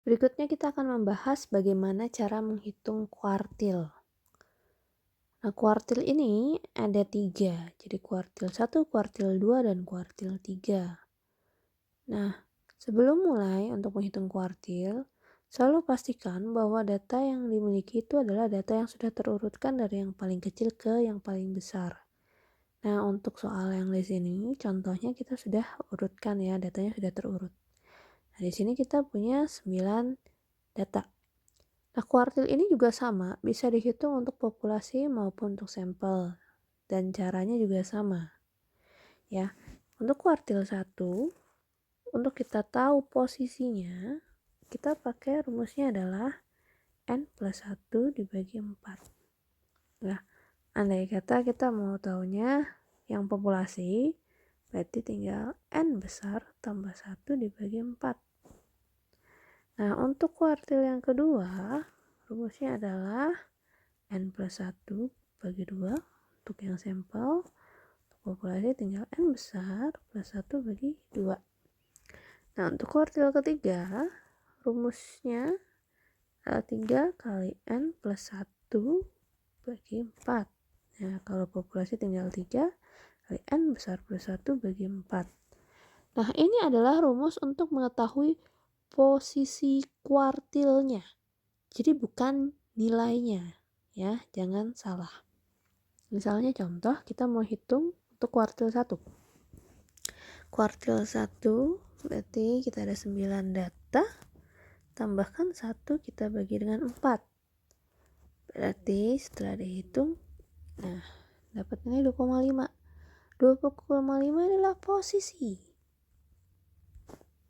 Berikutnya kita akan membahas bagaimana cara menghitung kuartil. Nah, kuartil ini ada 3, jadi kuartil 1, kuartil 2, dan kuartil 3. Nah, sebelum mulai untuk menghitung kuartil, selalu pastikan bahwa data yang dimiliki itu adalah data yang sudah terurutkan dari yang paling kecil ke yang paling besar. Nah, untuk soal yang di sini, contohnya kita sudah urutkan ya, datanya sudah terurut. Nah, di sini kita punya 9 data. Nah, kuartil ini juga sama, bisa dihitung untuk populasi maupun untuk sampel. Dan caranya juga sama. Ya, untuk kuartil 1, untuk kita tahu posisinya, kita pakai rumusnya adalah N plus 1 dibagi 4. Nah, andai kata kita mau tahunya yang populasi, berarti tinggal N besar tambah 1 dibagi 4. Nah, untuk kuartil yang kedua, rumusnya adalah N plus 1 bagi 2 untuk yang sampel. Untuk populasi tinggal N besar plus 1 bagi 2. Nah, untuk kuartil ketiga, rumusnya adalah 3 kali N plus 1 bagi 4. Nah, kalau populasi tinggal 3 kali N besar plus 1 bagi 4. Nah, ini adalah rumus untuk mengetahui posisi kuartilnya. Jadi bukan nilainya, ya, jangan salah. Misalnya contoh, kita mau hitung untuk kuartil 1. Kuartil 1 berarti kita ada 9 data, tambahkan 1 kita bagi dengan 4. Berarti setelah dihitung, nah, dapat nilai 2,5. 2,5 adalah posisi.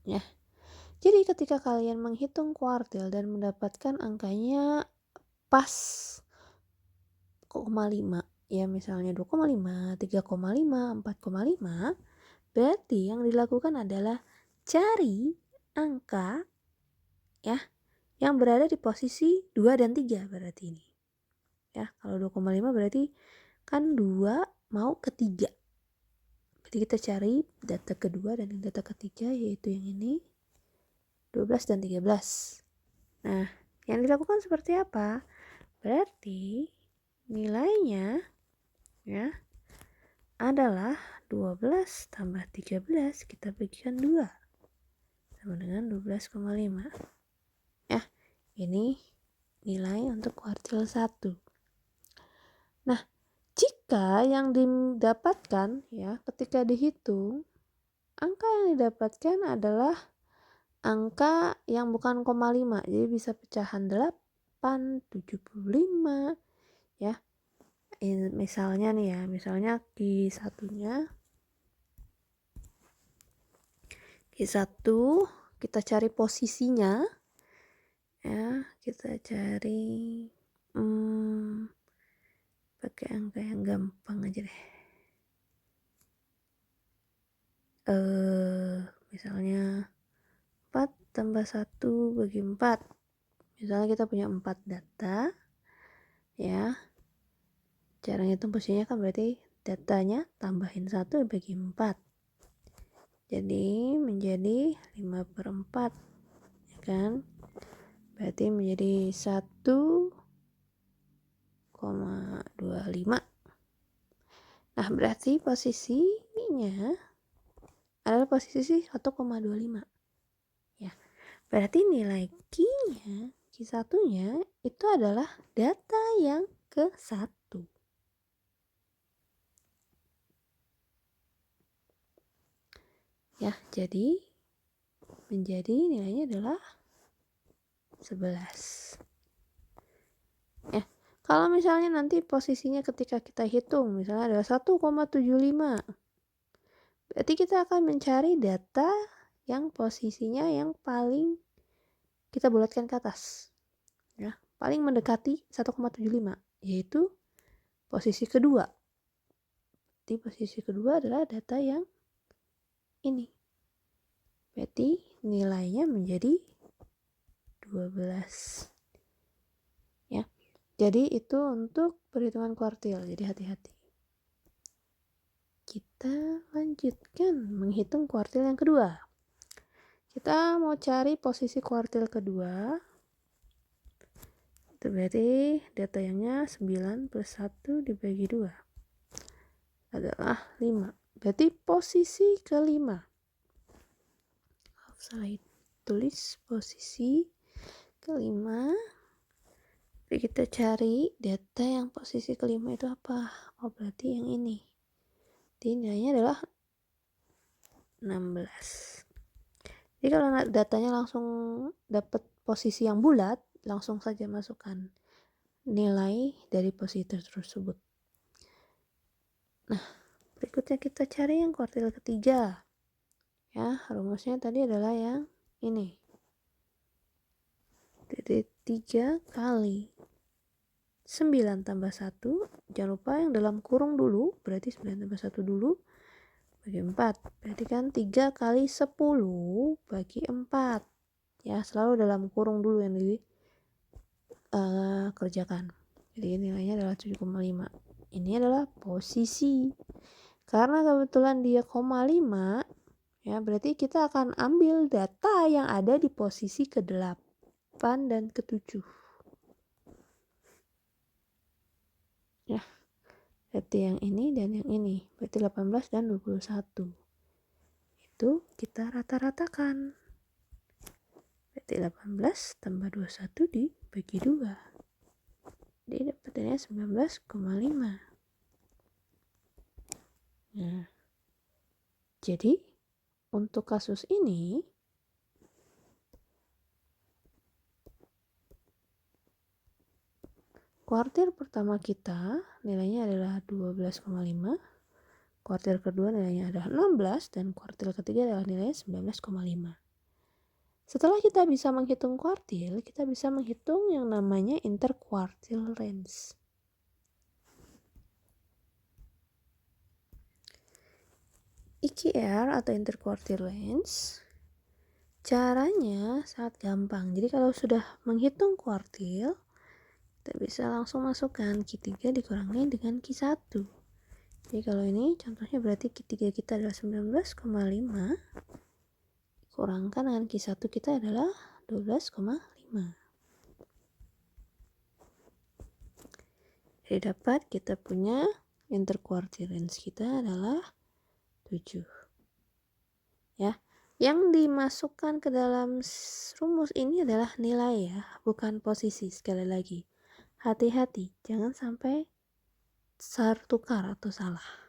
Ya. Jadi ketika kalian menghitung kuartil dan mendapatkan angkanya pas 0,5, ya misalnya 2,5, 3,5, 4,5, berarti yang dilakukan adalah cari angka ya yang berada di posisi 2 dan 3 berarti ini. Ya, kalau 2,5 berarti kan 2 mau ke 3. Berarti kita cari data kedua dan data ketiga, yaitu yang ini 12 dan 13. Nah, yang dilakukan seperti apa? Berarti nilainya ya adalah 12 tambah 13 kita bagikan 2 sama dengan 12,5. Ya, ini nilai untuk kuartil 1. Nah, jika yang didapatkan ya ketika dihitung, angka yang didapatkan adalah angka yang bukan 0,5, jadi bisa pecahan 8, 75 ya. Misalnya nih ya, misalnya Q1 kita cari posisinya ya, kita cari pakai angka yang gampang aja deh. Misalnya 4 tambah 1 bagi 4. Misalnya kita punya 4 data ya. Cara ngitung posisinya kan berarti datanya tambahin 1 bagi 4. Jadi menjadi 5/4 ya kan. Berarti menjadi 1,25. Nah, berarti posisinya adalah posisi 1,25. Ya. Berarti nilai Q-nya, Q1-nya itu adalah data yang ke-1. Ya, jadi menjadi nilainya adalah 11. Ya, kalau misalnya nanti posisinya ketika kita hitung misalnya adalah 1,75, berarti kita akan mencari data yang posisinya yang paling kita bulatkan ke atas. Ya, paling mendekati 1,75, yaitu posisi kedua. Jadi posisi kedua adalah data yang ini. Berarti nilainya menjadi 12. Ya. Jadi itu untuk perhitungan kuartil. Jadi hati-hati. Kita lanjutkan menghitung kuartil yang kedua. Kita mau cari posisi kuartil kedua. Itu berarti data yangnya 9 plus 1 dibagi 2 adalah 5. Berarti posisi kelima. Salah tulis posisi kelima. Jadi kita cari data yang posisi kelima itu apa? Oh, berarti yang ini. Jadi nilainya adalah 16. Jadi kalau datanya langsung dapat posisi yang bulat, langsung saja masukkan nilai dari posisi tersebut. Nah, berikutnya kita cari yang kuartil ketiga. Ya, rumusnya tadi adalah yang ini. Jadi 3 kali 9 tambah 1. Jangan lupa yang dalam kurung dulu, berarti 9 tambah 1 dulu. Bagi 4. Berarti kan 3 kali 10 bagi 4. Ya, selalu dalam kurung dulu yang kerjakan. Jadi nilainya adalah 7,5. Ini adalah posisi. Karena kebetulan dia 0,5, ya berarti kita akan ambil data yang ada di posisi ke-8 dan ke-7. Ya. Berarti yang ini dan yang ini. Berarti 18 dan 21. Itu kita rata-ratakan. Berarti 18 tambah 21 dibagi 2. Jadi dapatnya 19,5. Nah, jadi untuk kasus ini kuartil pertama kita nilainya adalah 12,5. Kuartil kedua nilainya adalah 16 dan kuartil ketiga adalah nilainya 19,5. Setelah kita bisa menghitung kuartil, kita bisa menghitung yang namanya interquartile range. IQR atau interquartile range caranya sangat gampang. Jadi kalau sudah menghitung kuartil, kita bisa langsung masukkan Q3 dikurangi dengan Q1. Jadi kalau ini contohnya berarti Q3 kita adalah 19,5 kurangkan dengan Q1 kita adalah 12,5. Jadi dapat kita punya interquartile range kita adalah 7. Ya. Yang dimasukkan ke dalam rumus ini adalah nilai ya, bukan posisi. Sekali lagi, hati-hati jangan sampai tertukar atau salah.